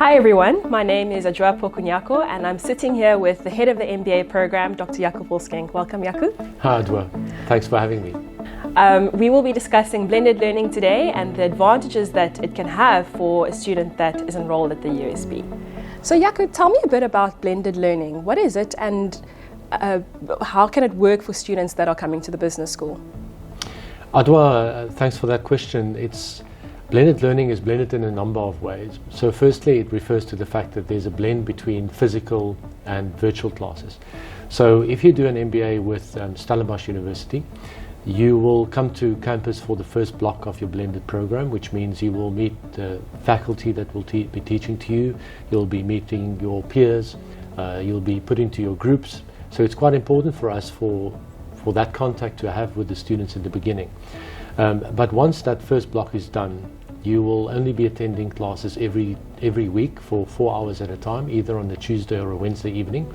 Hi everyone, my name is Ajwa Pokunyako and I'm sitting here with the head of the MBA program, Dr. Jako Volschenk. Welcome, Jako. Hi Ajwa, thanks for having me. We will be discussing blended learning today and the advantages that it can have for a student that is enrolled at the USB. So Jako, tell me a bit about blended learning. What is it and how can it work for students that are coming to the business school? Ajwa, thanks for that question. Blended learning is blended in a number of ways. So firstly, it refers to the fact that there's a blend between physical and virtual classes. So if you do an MBA with Stellenbosch University, you will come to campus for the first block of your blended program, which means you will meet the faculty that will be teaching to you, you'll be meeting your peers, you'll be put into your groups. So it's quite important for us for that contact to have with the students in the beginning. But once that first block is done, you will only be attending classes every week for 4 hours at a time, either on a Tuesday or a Wednesday evening.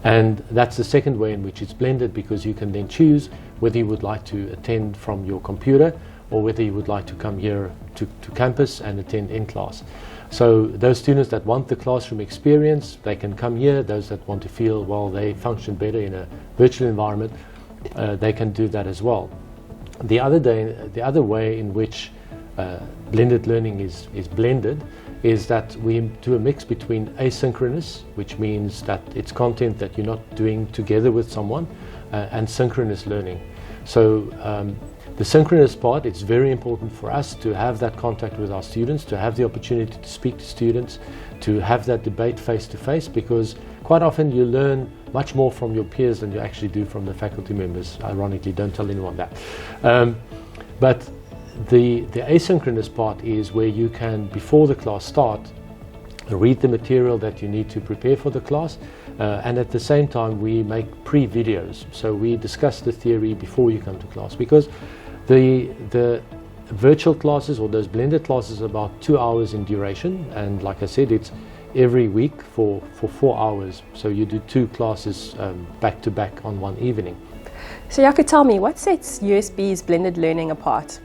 And that's the second way in which it's blended, because you can then choose whether you would like to attend from your computer or whether you would like to come here to campus and attend in class. So those students that want the classroom experience, they can come here. Those that want to feel, well, they function better in a virtual environment, they can do that as well. The other way in which blended learning is blended is that we do a mix between asynchronous, which means that it's content that you're not doing together with someone, and synchronous learning. So the synchronous part, it's very important for us to have that contact with our students, to have the opportunity to speak to students, to have that debate face to face, because quite often you learn much more from your peers than you actually do from the faculty members. Ironically, don't tell anyone that. But the asynchronous part is where you can, before the class starts, read the material that you need to prepare for the class, and at the same time we make pre-videos. So we discuss the theory before you come to class, because the virtual classes or those blended classes are about 2 hours in duration, and like I said, it's every week for 4 hours. So you do 2 classes back to back on one evening. So Jako, tell me, what sets USB's blended learning apart?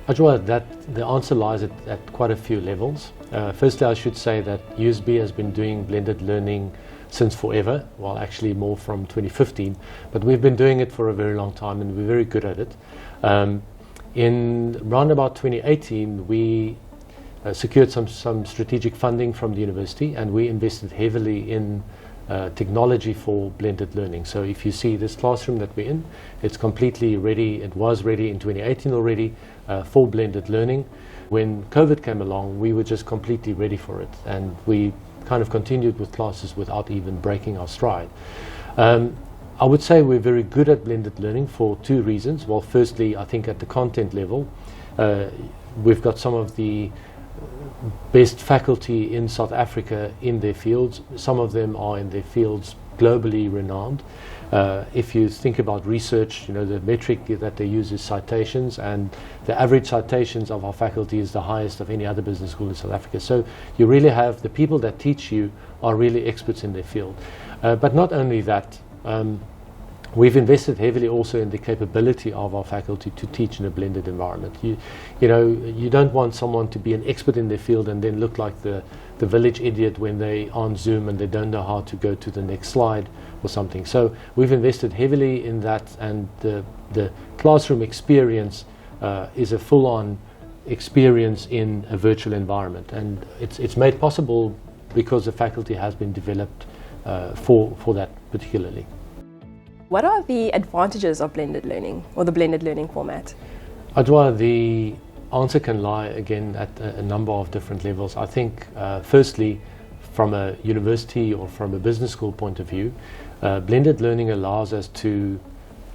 Ajwa, the answer lies at quite a few levels. Firstly, I should say that USB has been doing blended learning since forever, well actually more from 2015, but we've been doing it for a very long time and we're very good at it. In around about 2018, we secured some strategic funding from the university, and we invested heavily in technology for blended learning. So if you see this classroom that we're in, it's completely ready. It was ready in 2018 already for blended learning. When COVID came along, we were just completely ready for it, and we kind of continued with classes without even breaking our stride. I would say we're very good at blended learning for 2 reasons. Well, firstly, I think at the content level, we've got some of the best faculty in South Africa in their fields. Some of them are in their fields globally renowned. If you think about research, the metric that they use is citations, and the average citations of our faculty is the highest of any other business school in South Africa. So you really have the people that teach you are really experts in their field. But not only that, we've invested heavily also in the capability of our faculty to teach in a blended environment. You don't want someone to be an expert in their field and then look like the village idiot when they on Zoom and they don't know how to go to the next slide or something. So we've invested heavily in that, and the classroom experience is a full-on experience in a virtual environment, and it's made possible because the faculty has been developed for that particularly. What are the advantages of blended learning, or the blended learning format? Ajwa, the answer can lie again at a number of different levels. I think firstly, from a university or from a business school point of view, blended learning allows us to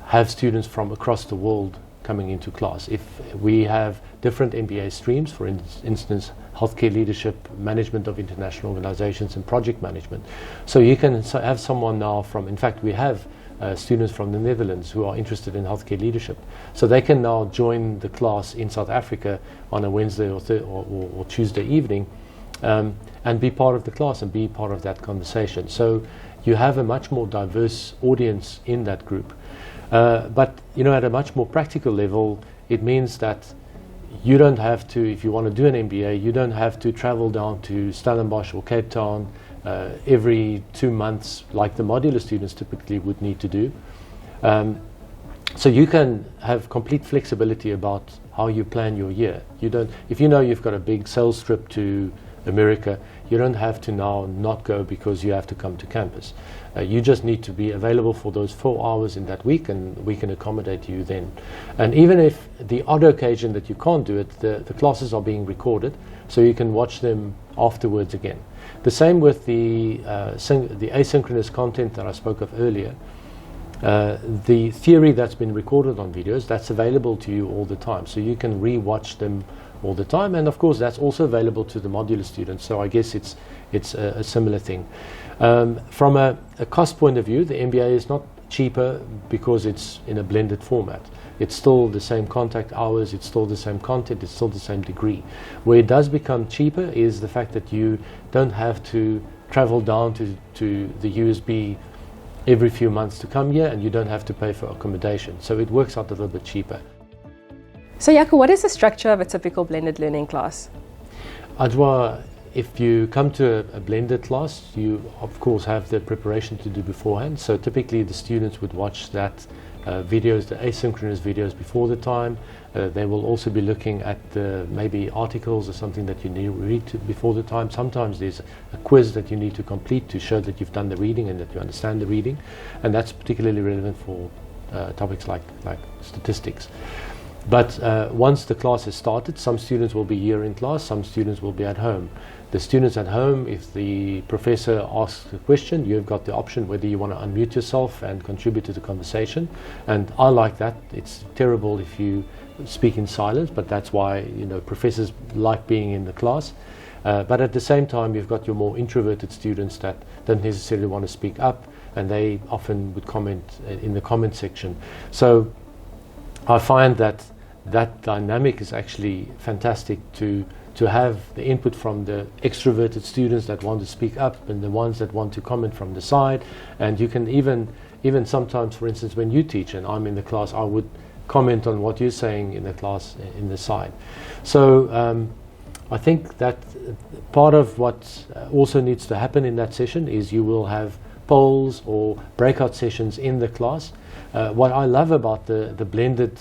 have students from across the world coming into class. If we have different MBA streams, for instance, healthcare leadership, management of international organizations, and project management. So you can have someone now from, in fact, we have students from the Netherlands who are interested in healthcare leadership. So they can now join the class in South Africa on a Wednesday or Tuesday evening, and be part of the class and be part of that conversation. So you have a much more diverse audience in that group. But at a much more practical level, it means that you don't have to, if you want to do an MBA, you don't have to travel down to Stellenbosch or Cape Town every 2 months like the modular students typically would need to do. So you can have complete flexibility about how you plan your year. You don't, if you know you've got a big sales trip to America, you don't have to now not go because you have to come to campus. You just need to be available for those 4 hours in that week, and we can accommodate you then. And even if the odd occasion that you can't do it, the classes are being recorded, so you can watch them afterwards again. The same with the asynchronous content that I spoke of earlier. The theory that's been recorded on videos, that's available to you all the time, so you can re-watch them all the time, and of course that's also available to the modular students, so I guess it's a similar thing. From a cost point of view, the MBA is not cheaper because it's in a blended format. It's still the same contact hours, it's still the same content, it's still the same degree. Where it does become cheaper is the fact that you don't have to travel down to the USB every few months to come here, and you don't have to pay for accommodation, so it works out a little bit cheaper. So Jako, what is the structure of a typical blended learning class? Adwa, if you come to a blended class, you of course have the preparation to do beforehand, so typically the students would watch that videos, the asynchronous videos before the time. They will also be looking at maybe articles or something that you need to read before the time. Sometimes there's a quiz that you need to complete to show that you've done the reading and that you understand the reading, and that's particularly relevant for topics like statistics. But once the class is started, some students will be here in class, some students will be at home. The students at home, if the professor asks a question, you've got the option whether you want to unmute yourself and contribute to the conversation. And I like that. It's terrible if you speak in silence, but that's why, you know, professors like being in the class. But at the same time, you've got your more introverted students that don't necessarily want to speak up, and they often would comment in the comment section. So I find that dynamic is actually fantastic to have the input from the extroverted students that want to speak up and the ones that want to comment from the side. And you can even sometimes, for instance, when you teach and I'm in the class, I would comment on what you're saying in the class in the side. So I think that part of what also needs to happen in that session is you will have polls or breakout sessions in the class. What I love about the blended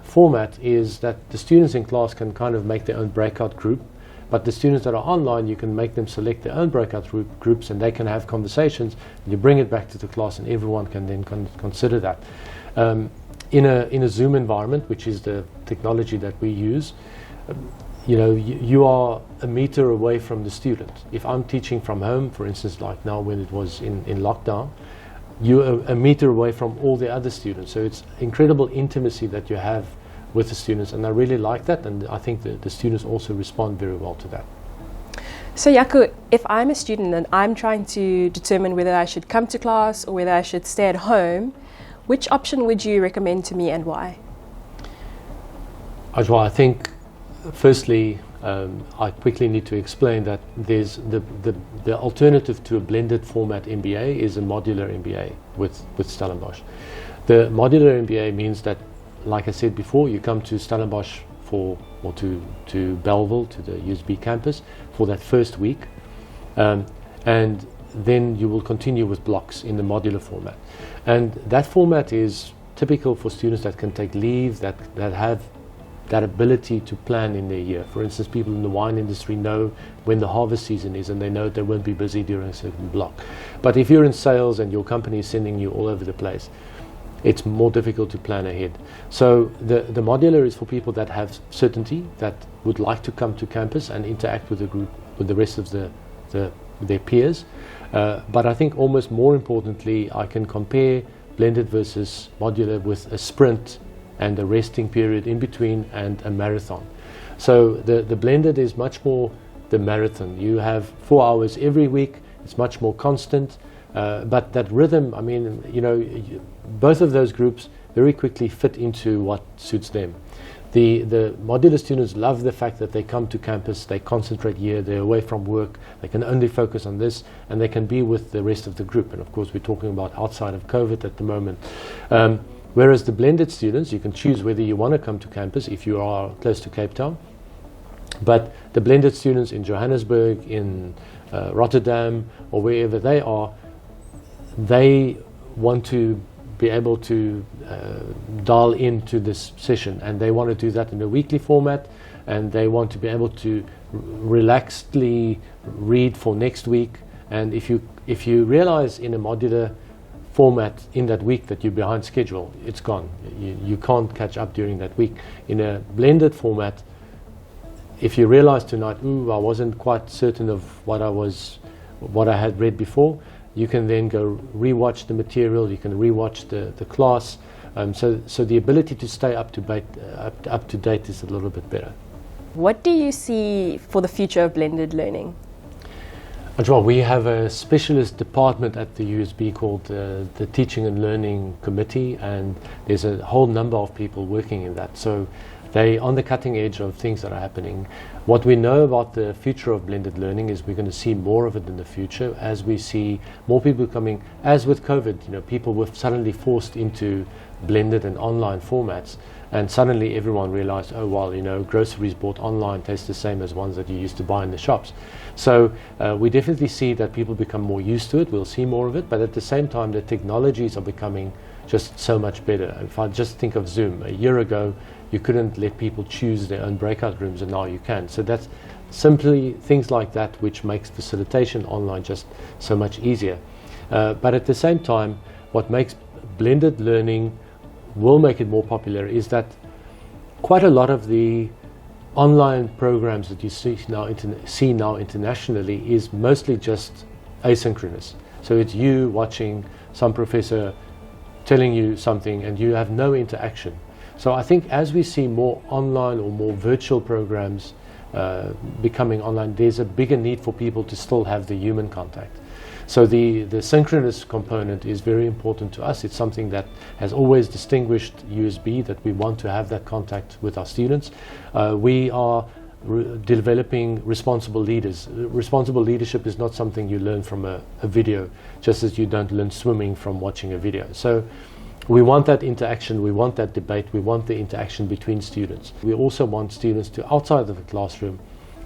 format is that the students in class can kind of make their own breakout group, but the students that are online, you can make them select their own breakout groups, and they can have conversations. You bring it back to the class, and everyone can then consider that. In a Zoom environment, which is the technology that we use, you know, you are a meter away from the student. If I'm teaching from home, for instance, like now when it was in lockdown, you're a meter away from all the other students. So it's incredible intimacy that you have with the students, and I really like that, and I think the students also respond very well to that. So Jako, if I'm a student and I'm trying to determine whether I should come to class or whether I should stay at home, which option would you recommend to me and why? Ajwa, I think firstly, I quickly need to explain that there's the alternative to a blended format MBA is a modular MBA with Stellenbosch. The modular MBA means that, like I said before, you come to Stellenbosch to Belleville, to the USB campus for that first week, and then you will continue with blocks in the modular format. And that format is typical for students that can take leave, that have that ability to plan in their year. For instance, people in the wine industry know when the harvest season is, and they know they won't be busy during a certain block. But if you're in sales and your company is sending you all over the place, it's more difficult to plan ahead. So the modular is for people that have certainty, that would like to come to campus and interact with the group, with the rest of their peers. But I think almost more importantly, I can compare blended versus modular with a sprint and a resting period in between and a marathon. So the blended is much more the marathon. You have 4 hours every week. It's much more constant, but that rhythm, I mean, you know, both of those groups very quickly fit into what suits them. The modular students love the fact that they come to campus, they concentrate here, they're away from work, they can only focus on this, and they can be with the rest of the group. And of course, we're talking about outside of COVID at the moment. Whereas the blended students, you can choose whether you want to come to campus if you are close to Cape Town. But the blended students in Johannesburg, in Rotterdam, or wherever they are, they want to be able to dial into this session, and they want to do that in a weekly format, and they want to be able to relaxedly read for next week. And if you realize in a modular format in that week that you're behind schedule, it's gone. You can't catch up during that week. In a blended format, if you realize tonight, I wasn't quite certain of what I had read before, you can then go rewatch the material, you can rewatch the class. So the ability to stay up to date is a little bit better. What do you see for the future of blended learning? Well, we have a specialist department at the USB called the Teaching and Learning Committee, and there's a whole number of people working in that. So they're on the cutting edge of things that are happening. What we know about the future of blended learning is we're going to see more of it in the future as we see more people coming. As with COVID, people were suddenly forced into blended and online formats, and suddenly everyone realized, groceries bought online taste the same as ones that you used to buy in the shops. So we definitely see that people become more used to it. We'll see more of it, but at the same time the technologies are becoming just so much better. If I just think of Zoom, a year ago you couldn't let people choose their own breakout rooms, and now you can. So that's simply things like that which makes facilitation online just so much easier. But at the same time, what makes blended learning will make it more popular is that quite a lot of the online programs that you see now internationally is mostly just asynchronous. So it's you watching some professor telling you something and you have no interaction. So I think as we see more online or more virtual programs becoming online, there's a bigger need for people to still have the human contact. So the synchronous component is very important to us. It's something that has always distinguished USB, that we want to have that contact with our students. We are developing responsible leaders. Responsible leadership is not something you learn from a video, just as you don't learn swimming from watching a video. So we want that interaction, we want that debate, we want the interaction between students. We also want students to, outside of the classroom,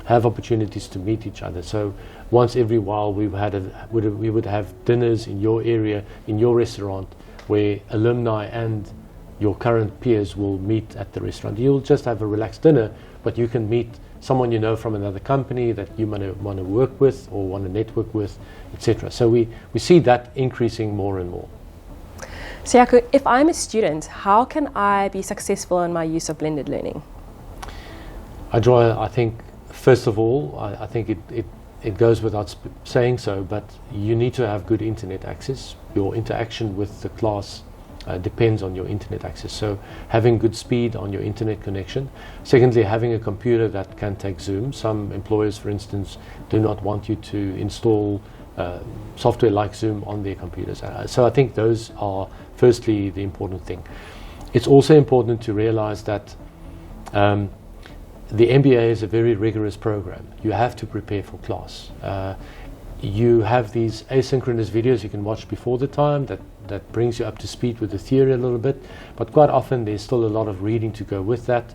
have opportunities to meet each other. So once every while we would have dinners in your area, in your restaurant, where alumni and your current peers will meet at the restaurant. You'll just have a relaxed dinner, but you can meet someone you know from another company that you want to work with or want to network with, etc. So we see that increasing more and more. So Jako, if I'm a student, how can I be successful in my use of blended learning? I think, first of all, I think it goes without saying so, but you need to have good internet access. Your interaction with the class depends on your internet access. So having good speed on your internet connection. Secondly, having a computer that can take Zoom. Some employers, for instance, do not want you to install software like Zoom on their computers. So I think those are, firstly, the important thing. It's also important to realize that the MBA is a very rigorous program. You have to prepare for class. You have these asynchronous videos you can watch before the time that brings you up to speed with the theory a little bit, but quite often there's still a lot of reading to go with that.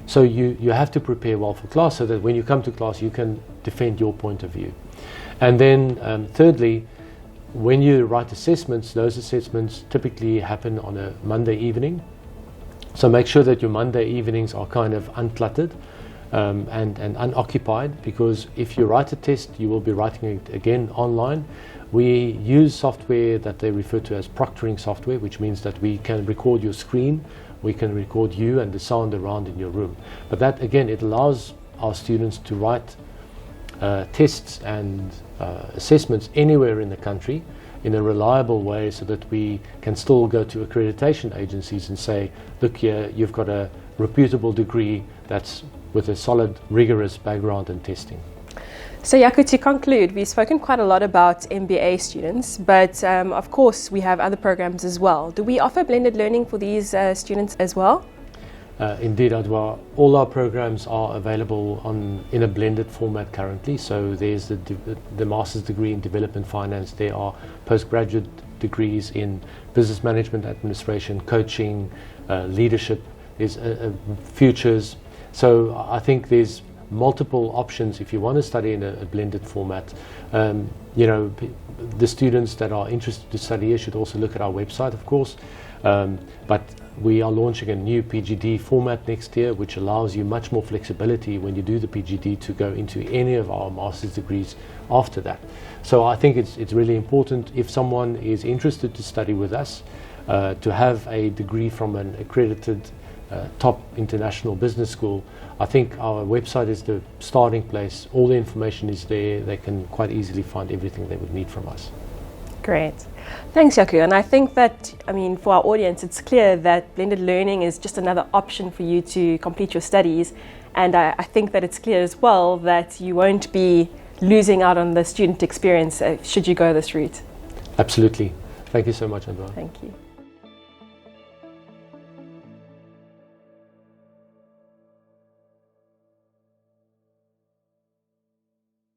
So you have to prepare well for class so that when you come to class you can defend your point of view. And then thirdly, when you write assessments, those assessments typically happen on a Monday evening. So make sure that your Monday evenings are kind of uncluttered and unoccupied, because if you write a test, you will be writing it again online. We use software that they refer to as proctoring software, which means that we can record your screen, we can record you and the sound around in your room. But that, again, it allows our students to write tests and assessments anywhere in the country in a reliable way, so that we can still go to accreditation agencies and say, look here, you've got a reputable degree that's with a solid, rigorous background in testing. So Jako, to conclude, we've spoken quite a lot about MBA students, but of course we have other programs as well. Do we offer blended learning for these students as well? Indeed, Adwa. All our programs are available in a blended format currently. So there's the master's degree in development finance. There are postgraduate degrees in business management, administration, coaching, leadership, there's futures. So I think there's multiple options if you want to study in a blended format. The students that are interested to study here should also look at our website, of course. But we are launching a new PGD format next year, which allows you much more flexibility when you do the PGD to go into any of our master's degrees after that. So I think it's really important, if someone is interested to study with us, to have a degree from an accredited top international business school. I think our website is the starting place. All the information is there. They can quite easily find everything they would need from us. Great. Thanks, Jako. And I think that, for our audience, it's clear that blended learning is just another option for you to complete your studies. And I think that it's clear as well that you won't be losing out on the student experience should you go this route. Absolutely. Thank you so much, Andrea. Thank you.